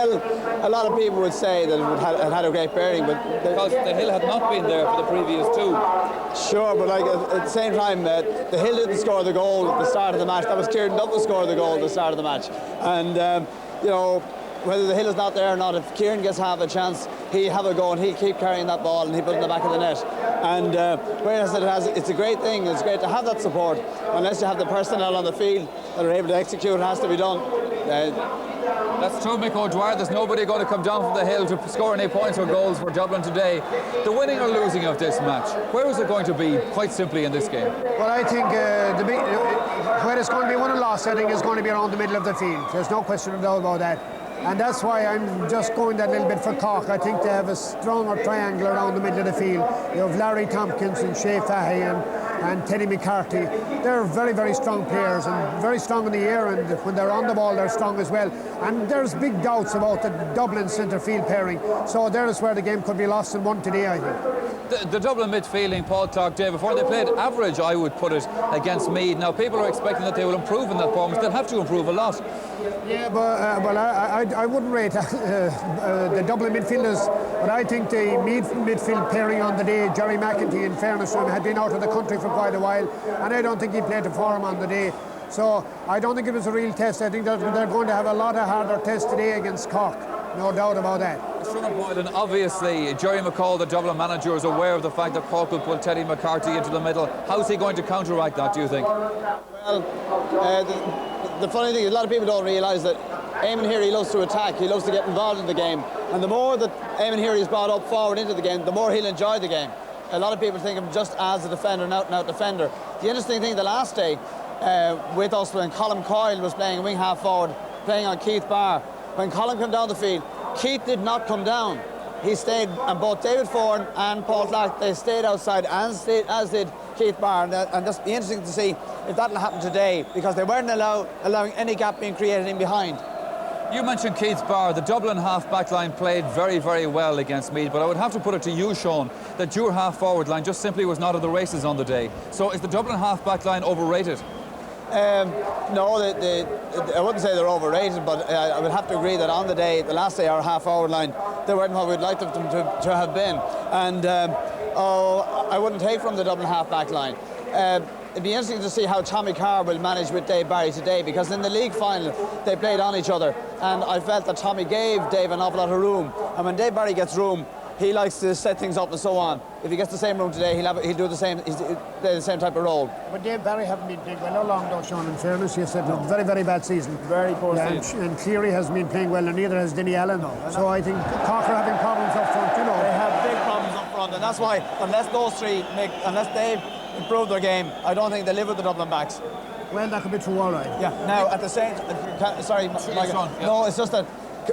Well, a lot of people would say that it had a great bearing, but because the Hill had not been there for the previous two. Sure, but like at the same time, the Hill didn't score the goal at the start of the match. That was Kieran Duffin scored the goal at the start of the match, and you know, whether the Hill is not there or not, if Kieran gets half a chance, he'll have a go and he'll keep carrying that ball and he'll put it in the back of the net. And whereas it's a great thing, it's great to have that support. Unless you have the personnel on the field that are able to execute, it has to be done. That's true, Mick O'Dwyer. There's nobody going to come down from the Hill to score any points or goals for Dublin today. The winning or losing of this match, where is it going to be, quite simply, in this game? Well, I think where it's going to be won or lost, I think is going to be around the middle of the field. There's no question of doubt about that. And that's why I'm just going that little bit for Cork. I think they have a stronger triangle around the middle of the field. You have Larry Tompkins and Shea Fahey and Teddy McCarthy. They're very, very strong players and very strong in the air, and when they're on the ball they're strong as well. And there's big doubts about the Dublin centre field pairing, so there's where the game could be lost and won today, I think. The Dublin midfielding, Paul Clark, Day before they played average, I would put it, against Meath. Now people are expecting that they will improve in that performance. They'll have to improve a lot. Yeah, but well, I wouldn't rate the Dublin midfielders, but I think the midfield pairing on the day, Jerry McEntee, in fairness to him, had been out of the country for quite a while, and I don't think he played for him on the day. So I don't think it was a real test. I think that they're going to have a lot of harder tests today against Cork, no doubt about that. And obviously Jerry McCall, the Dublin manager, is aware of the fact that Cork will put Teddy McCarthy into the middle. How's he going to counteract that, do you think? Well, the funny thing is, a lot of people don't realise that Eamon Heary loves to attack, he loves to get involved in the game, and the more that Eamon Heary is brought up forward into the game, the more he'll enjoy the game. A lot of people think of him just as a defender, an out-and-out defender. The interesting thing the last day with us, when Colin Coyle was playing wing half forward, playing on Keith Barr, when Colin came down the field, Keith did not come down. He stayed, and both David Foran and Paul Clark, they stayed outside, as did Keith Barr, and that's be interesting to see if that'll happen today, because they weren't allowing any gap being created in behind. You mentioned Keith Barr. The Dublin half-back line played very, very well against Meath, but I would have to put it to you, Sean, that your half-forward line just simply was not of the races on the day. So is the Dublin half-back line overrated? No, I wouldn't say they're overrated, but I would have to agree that on the day, the last day, our half-forward line, they weren't what we'd like them to have been. And I wouldn't take from the Dublin half-back line. It'd be interesting to see how Tommy Carr will manage with Dave Barry today, because in the league final they played on each other, and I felt that Tommy gave Dave an awful lot of room, and when Dave Barry gets room, he likes to set things up and so on. If he gets the same room today, he'll do the same. He'll play the same type of role. But Dave Barry haven't been playing well long though, Sean. In fairness, he has had a very, very bad season. Very poor season. And Cleary hasn't been playing well, and neither has Denny Allen. So I think Cork are having problems up front. You know, they have big problems up front, and that's why unless those three unless they improve their game, I don't think they live with the Dublin backs. Well, that could be true, all right. Yeah. Now at the same, sorry, Michael, no, it's just that.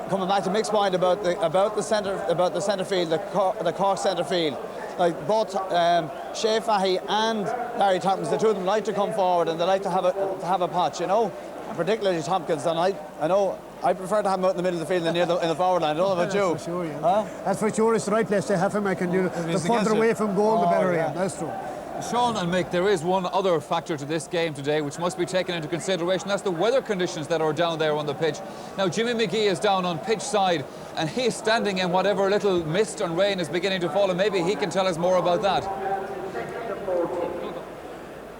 Coming back to Mick's point about the centre field, the Cork centre field, like both Shea Fahey and Larry Tompkins, the two of them like to come forward and they like to have a patch, you know, and particularly Tompkins. And I know I prefer to have him out in the middle of the field than near in the forward line. I don't know about you. That's for sure, yeah. Huh? That's for sure. It's the right place to have him. I can do the further away from goal, the better. Yeah, that's true. Sean and Mick, there is one other factor to this game today which must be taken into consideration. That's the weather conditions that are down there on the pitch. Now, Jimmy McGee is down on pitch side and he's standing in whatever little mist and rain is beginning to fall, and maybe he can tell us more about that.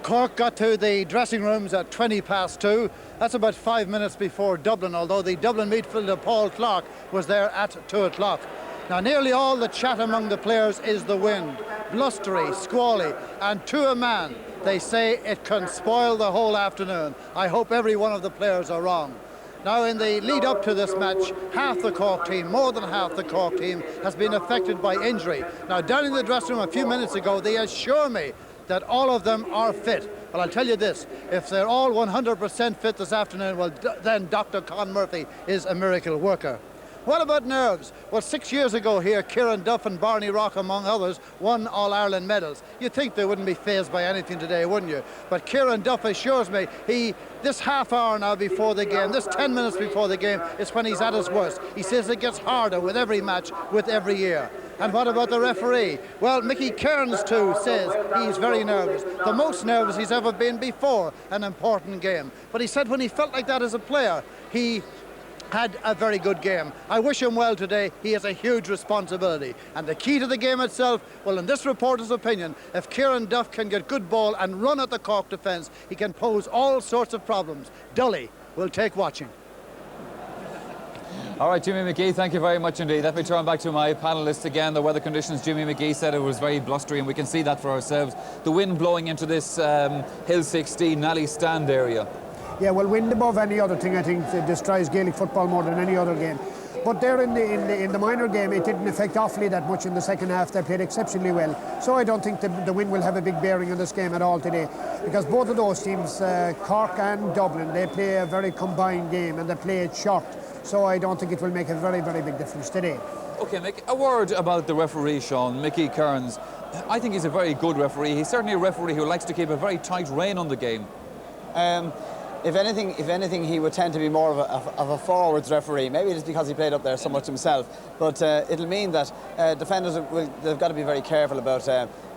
Cork got to the dressing rooms at 2:20. That's about 5 minutes before Dublin, although the Dublin midfielder Paul Clark was there at 2 o'clock. Now, nearly all the chat among the players is the wind. Blustery, squally, and to a man, they say it can spoil the whole afternoon. I hope every one of the players are wrong. Now, in the lead up to this match, half the Cork team, more than half the Cork team, has been affected by injury. Now, down in the dressing room a few minutes ago, they assure me that all of them are fit. Well, I'll tell you this, if they're all 100% fit this afternoon, well, then Dr. Con Murphy is a miracle worker. What about nerves? Well, 6 years ago here, Kieran Duff and Barney Rock, among others, won All-Ireland medals. You'd think they wouldn't be fazed by anything today, wouldn't you? But Kieran Duff assures me this half hour now before the game, this 10 minutes before the game, is when he's at his worst. He says it gets harder with every match, with every year. And what about the referee? Well, Mickey Kearns too says he's very nervous. The most nervous he's ever been before an important game. But he said when he felt like that as a player, he had a very good game. I wish him well today. He has a huge responsibility. And the key to the game itself, well, in this reporter's opinion, if Kieran Duff can get good ball and run at the Cork defence, he can pose all sorts of problems. Dully will take watching. All right, Jimmy McGee, thank you very much indeed. Let me turn back to my panellists again. The weather conditions, Jimmy McGee said it was very blustery, and we can see that for ourselves. The wind blowing into this Hill 16, Nally Stand area. Yeah, well, wind above any other thing, I think, destroys Gaelic football more than any other game. But there in the minor game, it didn't affect Offaly that much in the second half. They played exceptionally well. So I don't think the wind will have a big bearing on this game at all today, because both of those teams, Cork and Dublin, they play a very combined game and they play it short. So I don't think it will make a very, very big difference today. OK, Mick, a word about the referee, Sean, Mickey Kearns. I think he's a very good referee. He's certainly a referee who likes to keep a very tight rein on the game. If anything, he would tend to be more of a forwards referee. Maybe it's because he played up there so much himself. But it'll mean that defenders they've got to be very careful about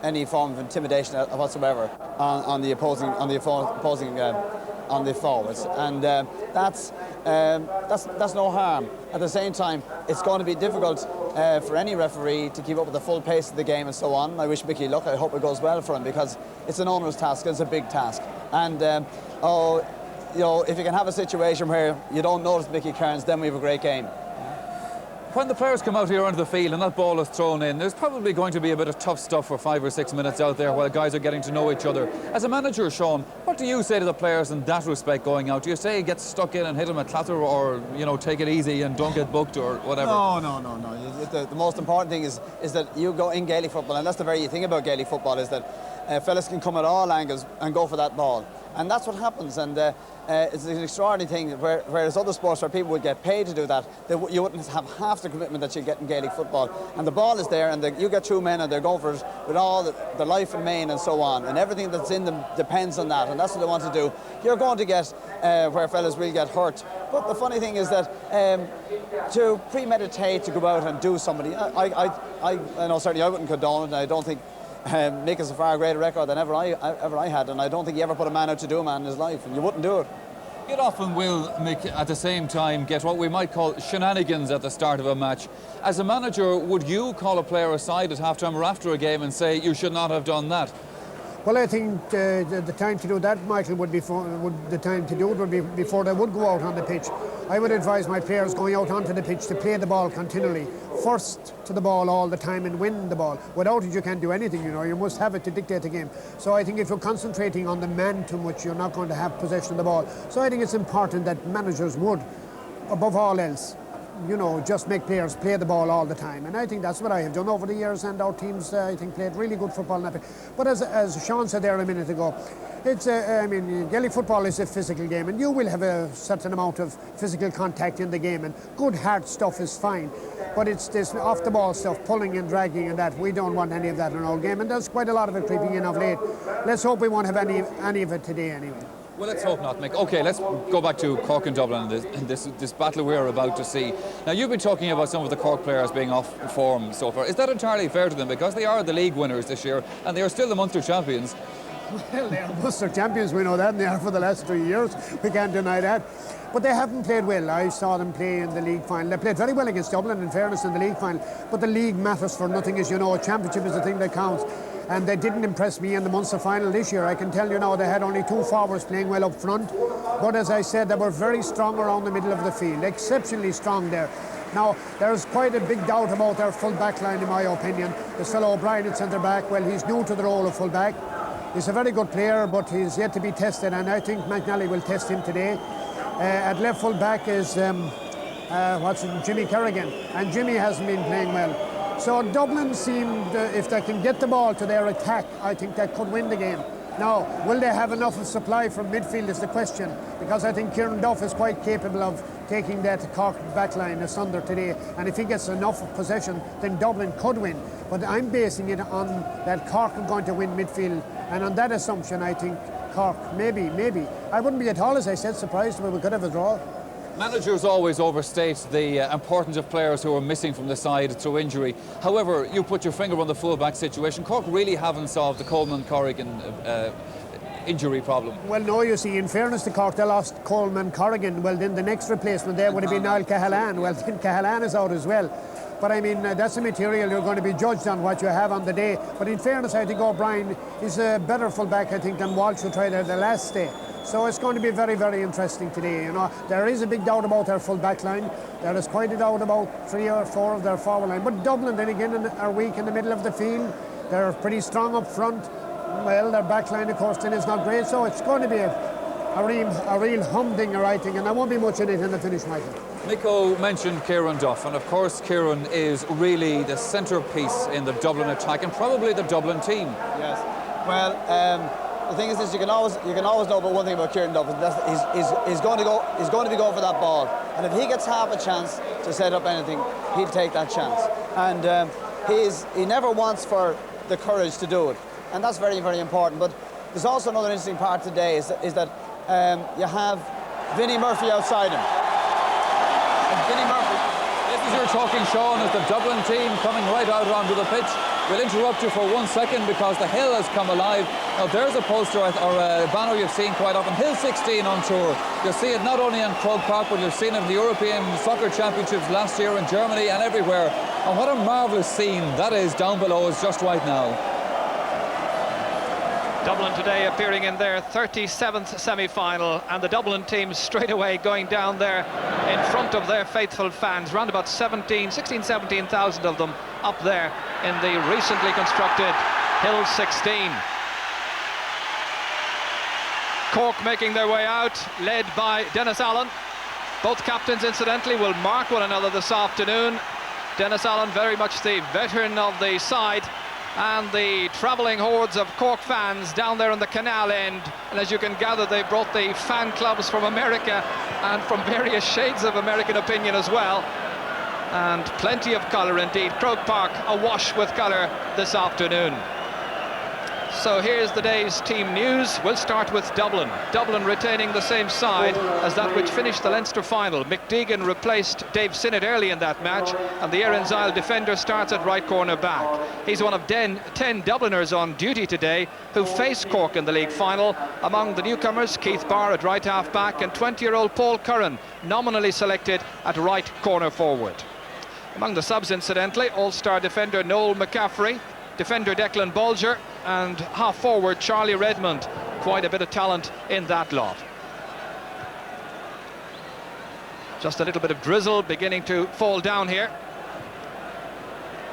any form of intimidation whatsoever on the opposing on the forwards, and that's no harm. At the same time, it's going to be difficult for any referee to keep up with the full pace of the game and so on. I wish Mickey luck. I hope it goes well for him, because it's an onerous task. It's a big task, and you know, if you can have a situation where you don't notice Mickey Kearns, then we have a great game. When the players come out here onto the field and that ball is thrown in, there's probably going to be a bit of tough stuff for 5 or 6 minutes out there while guys are getting to know each other. As a manager, Sean, what do you say to the players in that respect going out? Do you say get stuck in and hit them a clatter, or, you know, take it easy and don't get booked or whatever? No. The most important thing is that you go in Gaelic football, and that's the very thing about Gaelic football, is that fellas can come at all angles and go for that ball. And that's what happens, and it's an extraordinary thing, whereas other sports where people would get paid to do that, you wouldn't have half the commitment that you get in Gaelic football. And the ball is there, and you get two men and they're going for it with all the life and main and so on, and everything that's in them depends on that, and that's what they want to do. You're going to get where fellas will get hurt. But the funny thing is that to premeditate, to go out and do somebody, I know certainly I wouldn't condone it, and I don't think Mick has a far greater record than ever I had, and I don't think he ever put a man out to do a man in his life, and you wouldn't do it. It often will, Mick, at the same time get what we might call shenanigans at the start of a match. As a manager, would you call a player aside at half-time or after a game and say you should not have done that? Well, I think the time to do that, Michael, would be before they would go out on the pitch. I would advise my players going out onto the pitch to play the ball continually, first to the ball all the time and win the ball. Without it, you can't do anything, you know. You must have it to dictate the game. So I think if you're concentrating on the man too much, you're not going to have possession of the ball. So I think it's important that managers would, above all else, you know, just make players play the ball all the time. And I think that's what I have done over the years, and our teams, I think, played really good football. But as Sean said there a minute ago, it's I mean, Gaelic football is a physical game, and you will have a certain amount of physical contact in the game, and good hard stuff is fine. But it's this off-the-ball stuff, pulling and dragging and that. We don't want any of that in our game, and there's quite a lot of it creeping in of late. Let's hope we won't have any of it today anyway. Well, let's hope not, Mick. OK, let's go back to Cork and Dublin and this battle we're about to see. Now, you've been talking about some of the Cork players being off form so far. Is that entirely fair to them? Because they are the league winners this year and they are still the Munster champions. Well, they are Munster champions, we know that, and they are for the last 3 years. We can't deny that. But they haven't played well. I saw them play in the league final. They played very well against Dublin, in fairness, in the league final. But the league matters for nothing, as you know. A championship is the thing that counts. And they didn't impress me in the Munster final this year. I can tell you now, they had only two forwards playing well up front. But as I said, they were very strong around the middle of the field, exceptionally strong there. Now, there's quite a big doubt about their full back line, in my opinion. This fellow O'Brien at centre back, well, he's new to the role of full back. He's a very good player, but he's yet to be tested, and I think McNally will test him today. At left full back is Jimmy Kerrigan, and Jimmy hasn't been playing well. So Dublin seemed, if they can get the ball to their attack, I think they could win the game. Now, will they have enough of supply from midfield is the question, because I think Kieran Duff is quite capable of taking that Cork backline asunder today, and if he gets enough of possession, then Dublin could win. But I'm basing it on that Cork are going to win midfield, and on that assumption, I think Cork, maybe. I wouldn't be at all, as I said, surprised, but we could have a draw. Managers always overstate the importance of players who are missing from the side through injury. However, you put your finger on the full-back situation. Cork really haven't solved the Coleman-Corrigan injury problem. Well, no, you see, in fairness to Cork, they lost Coleman Corrigan. Well, then the next replacement there would have been Niall Cahalane. Well, then Cahalane is out as well. But I mean, that's a material you're going to be judged on what you have on the day. But in fairness, I think O'Brien is a better fullback, I think, than Walsh, who tried there the last day. So it's going to be very, very interesting today. You know, there is a big doubt about their full back line. There is quite a doubt about 3 or 4 of their forward line. But Dublin, then again, are weak in the middle of the field. They're pretty strong up front. Well, their back line, of course, then is not great. So it's going to be a real humdinger, I think, and there won't be much in it in the finish, Michael. Nico mentioned Kieran Duff, and of course Kieran is really the centrepiece in the Dublin attack and probably the Dublin team. Yes. Well, the thing is, you can always know about one thing about Kieran Duff, and that's he's going to be going for that ball, and if he gets half a chance to set up anything, he'll take that chance. And he never wants for the courage to do it, and that's very, very important. But there's also another interesting part today is that you have Vinnie Murphy outside him. And Vinnie Murphy. This is your talking, Sean, as the Dublin team coming right out onto the pitch. We'll interrupt you for 1 second because the Hill has come alive. Now there's a poster or a banner you've seen quite often, Hill 16 on tour. You'll see it not only in Croke Park, but you've seen it in the European Soccer Championships last year in Germany and everywhere. And what a marvellous scene that is down below us just right now. Dublin today appearing in their 37th semi-final, and the Dublin team straight away going down there in front of their faithful fans, around about 17,000 of them up there in the recently constructed Hill 16. Cork making their way out, led by Dennis Allen. Both captains, incidentally, will mark one another this afternoon. Dennis Allen, very much the veteran of the side, and the travelling hordes of Cork fans down there on the canal end. And as you can gather, they brought the fan clubs from America and from various shades of American opinion as well. And plenty of colour indeed. Croke Park awash with colour this afternoon. So here's the day's team news. We'll start with Dublin. Dublin retaining the same side as that which finished the Leinster final. Mick Deegan replaced Dave Sinnott early in that match, and the Erin's Isle defender starts at right corner back. He's one of 10 Dubliners on duty today who face Cork in the league final. Among the newcomers, Keith Barr at right half back and 20-year-old Paul Curran nominally selected at right corner forward. Among the subs, incidentally, all-star defender Noel McCaffrey, defender Declan Bolger, and half-forward Charlie Redmond. Quite a bit of talent in that lot. Just a little bit of drizzle beginning to fall down here.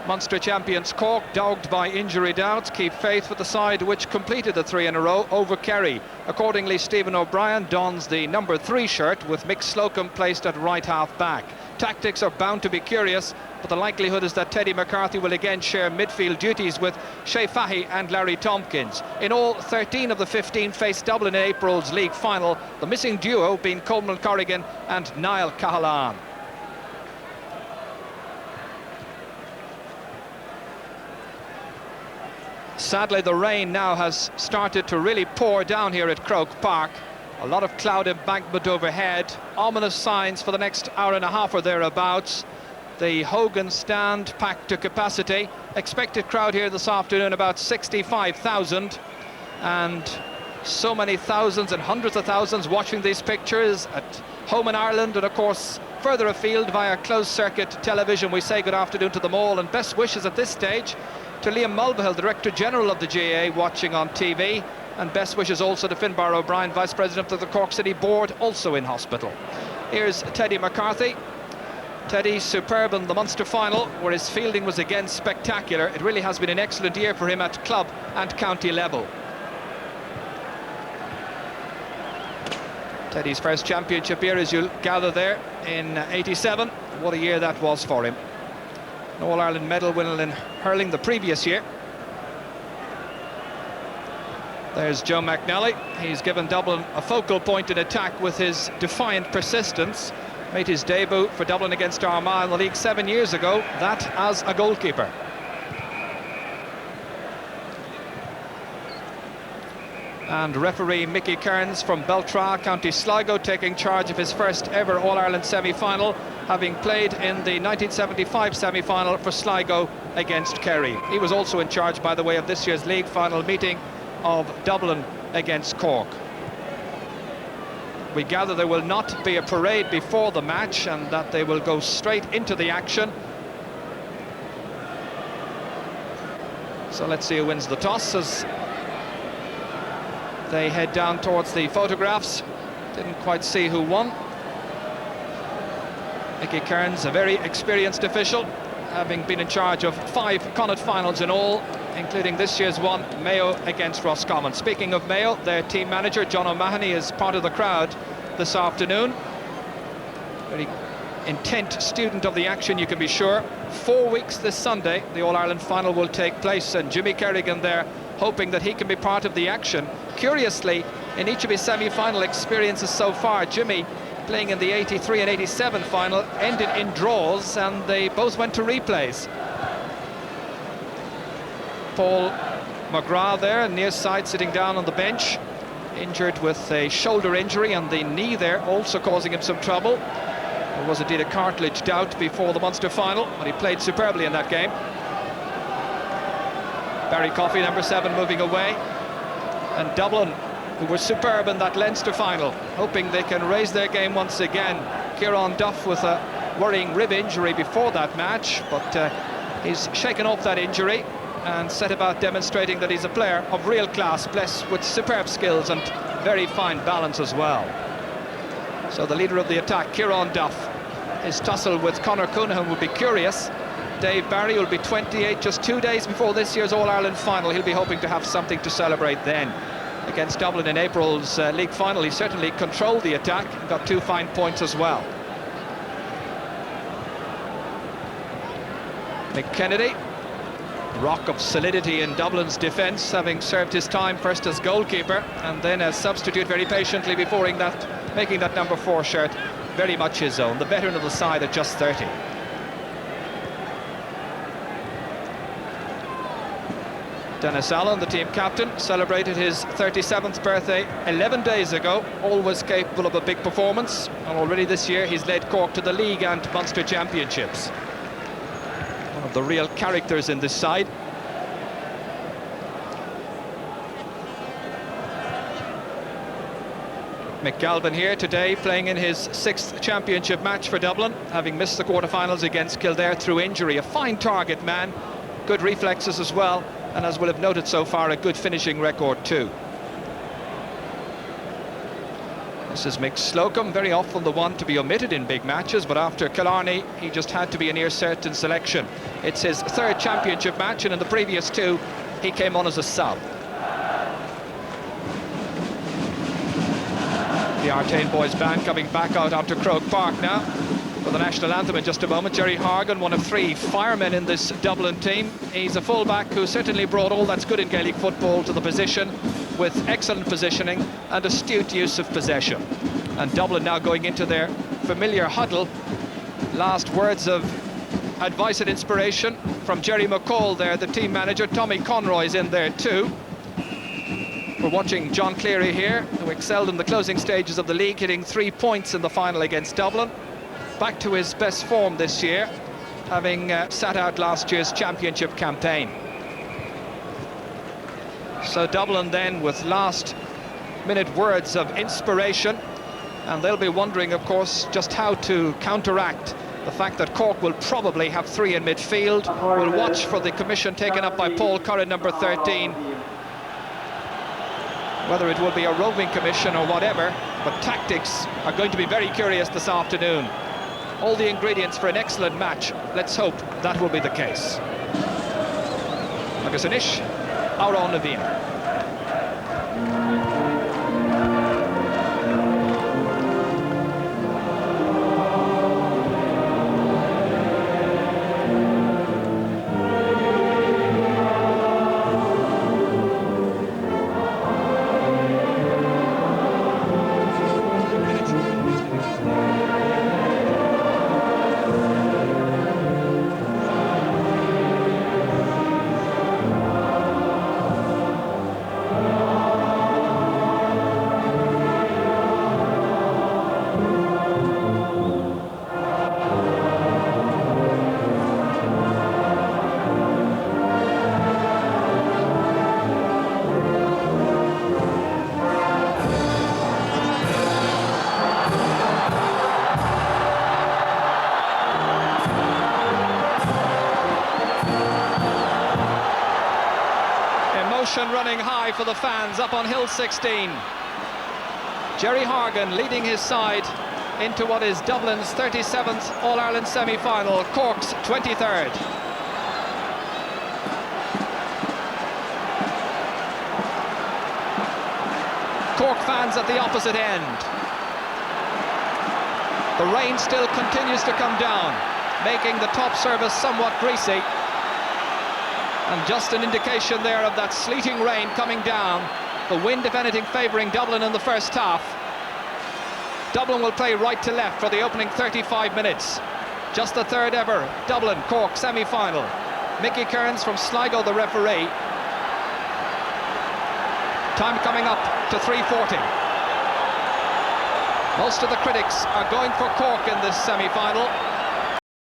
Munster champions Cork, dogged by injury doubts, keep faith with the side which completed the 3 in a row over Kerry. Accordingly, Stephen O'Brien dons the number 3 shirt with Mick Slocum placed at right half back. Tactics are bound to be curious, but the likelihood is that Teddy McCarthy will again share midfield duties with Shea Fahy and Larry Tompkins. In all, 13 of the 15 faced Dublin in April's league final, the missing duo being Coleman Corrigan and Niall Cahalane. Sadly, the rain now has started to really pour down here at Croke Park. A lot of cloud embankment overhead. Ominous signs for the next hour and a half or thereabouts. The Hogan stand packed to capacity. Expected crowd here this afternoon about 65,000. And so many thousands and hundreds of thousands watching these pictures at home in Ireland, and of course further afield via closed circuit television. We say good afternoon to them all, and best wishes at this stage to Liam Mulvihill, Director General of the GAA, watching on TV, and best wishes also to Finbar O'Brien, Vice President of the Cork City Board, also in hospital. Here's Teddy McCarthy. Teddy superb in the Munster final, where his fielding was again spectacular. It really has been an excellent year for him at club and county level. Teddy's first championship year, as you'll gather there, in '87. What a year that was for him. An All-Ireland medal winner in hurling the previous year. There's Joe McNally. He's given Dublin a focal point in attack with his defiant persistence. Made his debut for Dublin against Armagh in the league 7 years ago, that as a goalkeeper. And referee Mickey Kearns from Beltra, County Sligo, taking charge of his first ever All-Ireland semi-final, having played in the 1975 semi-final for Sligo against Kerry. He was also in charge, by the way, of this year's league final meeting of Dublin against Cork. We gather there will not be a parade before the match and that they will go straight into the action. So let's see who wins the toss as they head down towards the photographs. Didn't quite see who won. Mickey Kearns, a very experienced official, having been in charge of 5 Connacht finals in all, including this year's one, Mayo against Roscommon. Speaking of Mayo, their team manager, John O'Mahony, is part of the crowd this afternoon. Very intent student of the action, you can be sure. 4 weeks this Sunday, the All-Ireland final will take place, and Jimmy Kerrigan there hoping that he can be part of the action. Curiously, in each of his semi-final experiences so far, Jimmy, playing in the 83 and 87 final, ended in draws, and they both went to replays. Paul McGrath there, near side, sitting down on the bench, injured with a shoulder injury, and the knee there also causing him some trouble. There was indeed a cartilage doubt before the Munster final, but he played superbly in that game. Barry Coffey, number 7, moving away. And Dublin, who were superb in that Leinster final, hoping they can raise their game once again. Kieran Duff with a worrying rib injury before that match, but he's shaken off that injury and set about demonstrating that he's a player of real class, blessed with superb skills and very fine balance as well. So the leader of the attack, Kieran Duff, his tussle with Conor Coonahan will be curious. Dave Barry will be 28, just 2 days before this year's All-Ireland final. He'll be hoping to have something to celebrate then. Against Dublin in April's league final, he certainly controlled the attack and got 2 fine points as well. Mick Kennedy, rock of solidity in Dublin's defence, having served his time first as goalkeeper and then as substitute very patiently before making that number 4 shirt very much his own. The veteran of the side at just 30. Dennis Allen, the team captain, celebrated his 37th birthday 11 days ago, always capable of a big performance, and already this year he's led Cork to the league and Munster championships. One of the real characters in this side. Mick Galvin here today, playing in his 6th championship match for Dublin, having missed the quarter-finals against Kildare through injury. A fine target man, good reflexes as well, and as we'll have noted so far, a good finishing record too. This is Mick Slocum, very often the one to be omitted in big matches, but after Killarney, he just had to be a near certain selection. It's his 3rd championship match, and in the previous 2, he came on as a sub. The Artane Boys band coming back out onto Croke Park now for the national anthem in just a moment. Jerry Hargan, one of 3 firemen in this Dublin team. He's a fullback who certainly brought all that's good in Gaelic football to the position, with excellent positioning and astute use of possession. And Dublin now going into their familiar huddle. Last words of advice and inspiration from Jerry McCall there, the team manager. Tommy Conroy's in there too. We're watching John Cleary here, who excelled in the closing stages of the league, hitting 3 points in the final against Dublin. Back to his best form this year, having sat out last year's championship campaign. So Dublin then with last-minute words of inspiration, and they'll be wondering, of course, just how to counteract the fact that Cork will probably have 3 in midfield. We'll watch for the commission taken up by Paul Curran, number 13. Whether it will be a roving commission or whatever, but tactics are going to be very curious this afternoon. All the ingredients for an excellent match. Let's hope that will be the case. Agus anish, Aurán na bhíonn. emotion running high for the fans up on Hill 16. Jerry Hargan leading his side into what is Dublin's 37th All-Ireland semi-final, Cork's 23rd. Cork fans at the opposite end. The rain still continues to come down, making the top service somewhat greasy. And just an indication there of that sleeting rain coming down. The wind, if anything, favouring Dublin in the first half. Dublin will play right to left for the opening 35 minutes. Just the third ever Dublin-Cork semi-final. Mickey Kearns from Sligo, the referee. Time coming up to 3:40. Most of the critics are going for Cork in this semi-final.